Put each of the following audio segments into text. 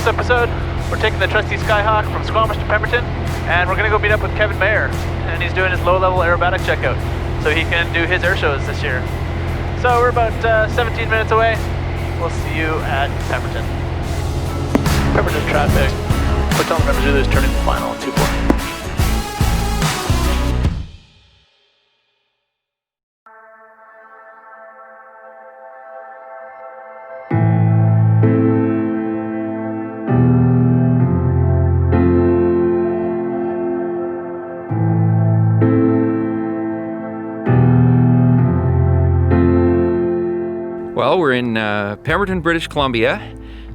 this episode, we're taking the trusty Skyhawk from Squamish to Pemberton, and we're going to go meet up with Kevin Maher, and he's doing his low-level aerobatic checkout, so he can do his air shows this year. So we're about 17 minutes away. We'll see you at Pemberton. Pemberton traffic. Hotel November Zulu is turning the final 2-4. Well, we're in Pemberton, British Columbia,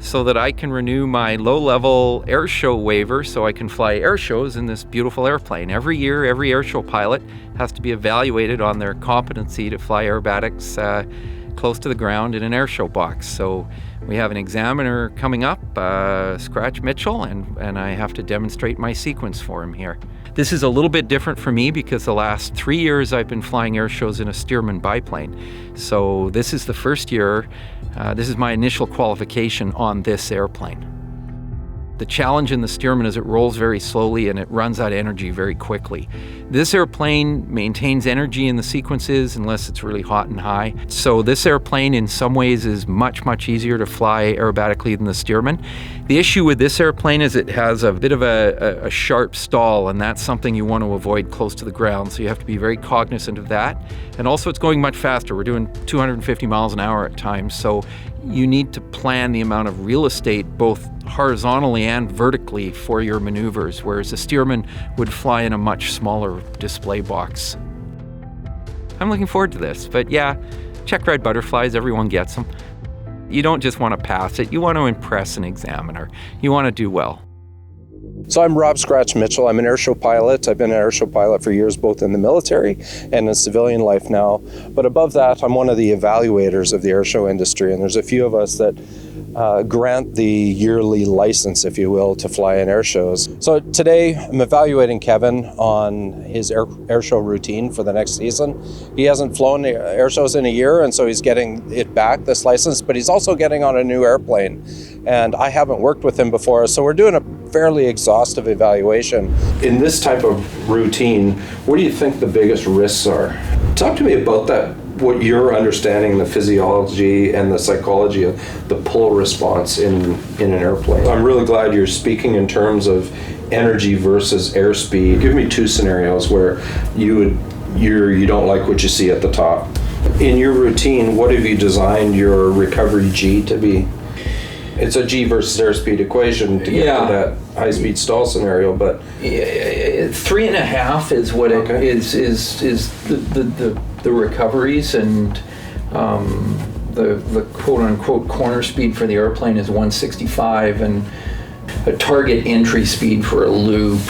so that I can renew my low-level airshow waiver so I can fly air shows in this beautiful airplane. Every year, every airshow pilot has to be evaluated on their competency to fly aerobatics close to the ground in an airshow box. So we have an examiner coming up, Scratch Mitchell, and I have to demonstrate my sequence for him here. This is a little bit different for me because the last 3 years I've been flying air shows in a Stearman biplane. So this is the first year, this is my initial qualification on this airplane. The challenge in the Stearman is it rolls very slowly and it runs out of energy very quickly. This airplane maintains energy in the sequences unless it's really hot and high. So this airplane in some ways is much, much easier to fly aerobatically than the Stearman. The issue with this airplane is it has a bit of a sharp stall, and that's something you want to avoid close to the ground. So you have to be very cognizant of that. And also it's going much faster. We're doing 250 miles an hour at times. So you need to plan the amount of real estate both horizontally and vertically for your maneuvers, whereas the Stearman would fly in a much smaller display box. I'm looking forward to this, but yeah, check ride butterflies, everyone gets them. You don't just want to pass it, you want to impress an examiner. You want to do well. So I'm Rob Scratch Mitchell. I'm an airshow pilot. I've been an airshow pilot for years, both in the military and in civilian life now. But above that, I'm one of the evaluators of the airshow industry, and there's a few of us that grant the yearly license, if you will, to fly in air shows. So today I'm evaluating Kevin on his air show routine for the next season. He hasn't flown air shows in a year, and so he's getting it back, this license, but he's also getting on a new airplane. And I haven't worked with him before, so we're doing a fairly exhaustive evaluation. In this type of routine, what do you think the biggest risks are? Talk to me about that, what you're understanding, the physiology and the psychology of the pull response in an airplane. I'm really glad you're speaking in terms of energy versus airspeed. Give me two scenarios where you don't like what you see at the top. In your routine, what have you designed your recovery G to be? It's a G versus airspeed equation to get to that high-speed stall scenario, but 3.5 is what Okay. it is the recoveries, and the quote-unquote corner speed for the airplane is 165, and a target entry speed for a loop,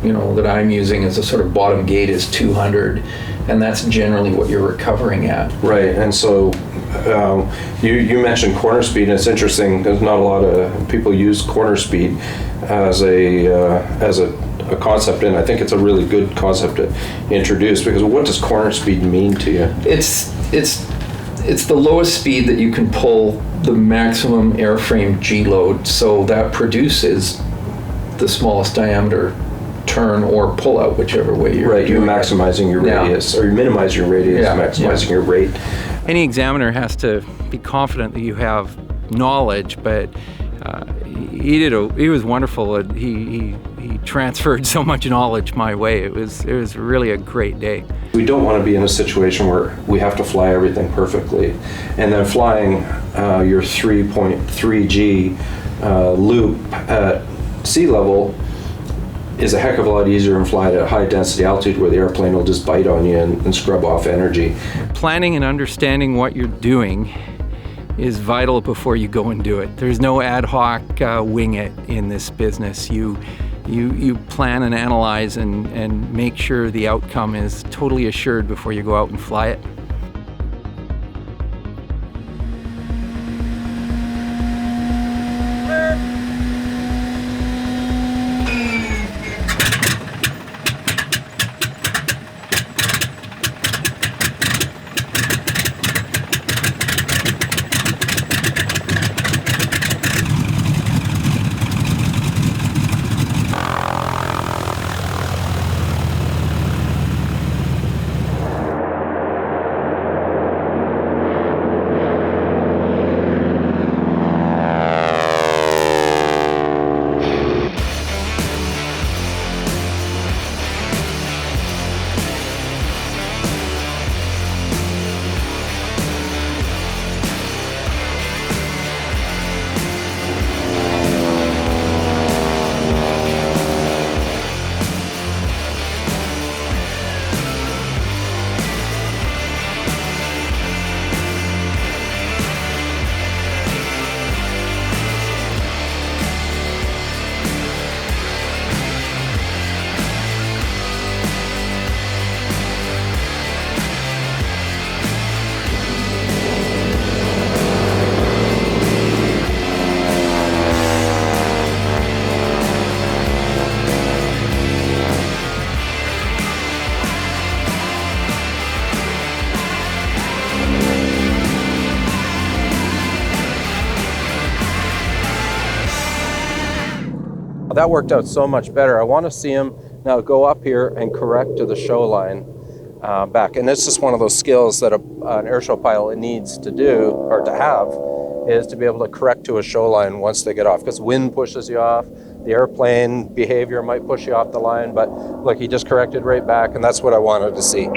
that I'm using as a sort of bottom gate is 200, and that's generally what you're recovering at. right. And so you mentioned corner speed, and it's interesting. There's not a lot of people use corner speed as a concept, and I think it's a really good concept to introduce, because what does corner speed mean to you? It's the lowest speed that you can pull the maximum airframe G load, so that produces the smallest diameter turn or pull out, whichever way you're Right, you're doing maximizing your radius, or you minimize your radius, maximizing your rate. Any examiner has to be confident that you have knowledge, but he was wonderful. He transferred so much knowledge my way. It was really a great day. We don't want to be in a situation where we have to fly everything perfectly, and then flying your 3.3 G loop at sea level is a heck of a lot easier than flying at high density altitude where the airplane will just bite on you and scrub off energy. Planning and understanding what you're doing is vital before you go and do it. There's no ad hoc wing it in this business. You plan and analyze and make sure the outcome is totally assured before you go out and fly it. That worked out so much better. I want to see him now go up here and correct to the show line back. And it's just one of those skills that an airshow pilot needs to do, or to have, is to be able to correct to a show line once they get off. Because wind pushes you off, the airplane behavior might push you off the line, but look, he just corrected right back, and that's what I wanted to see.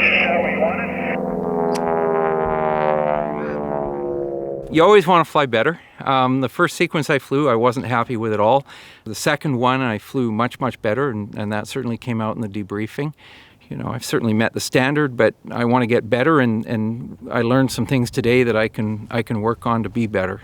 You always want to fly better. The first sequence I flew, I wasn't happy with at all. The second one, I flew much, much better, and that certainly came out in the debriefing. You know, I've certainly met the standard, but I want to get better, and I learned some things today that I can work on to be better.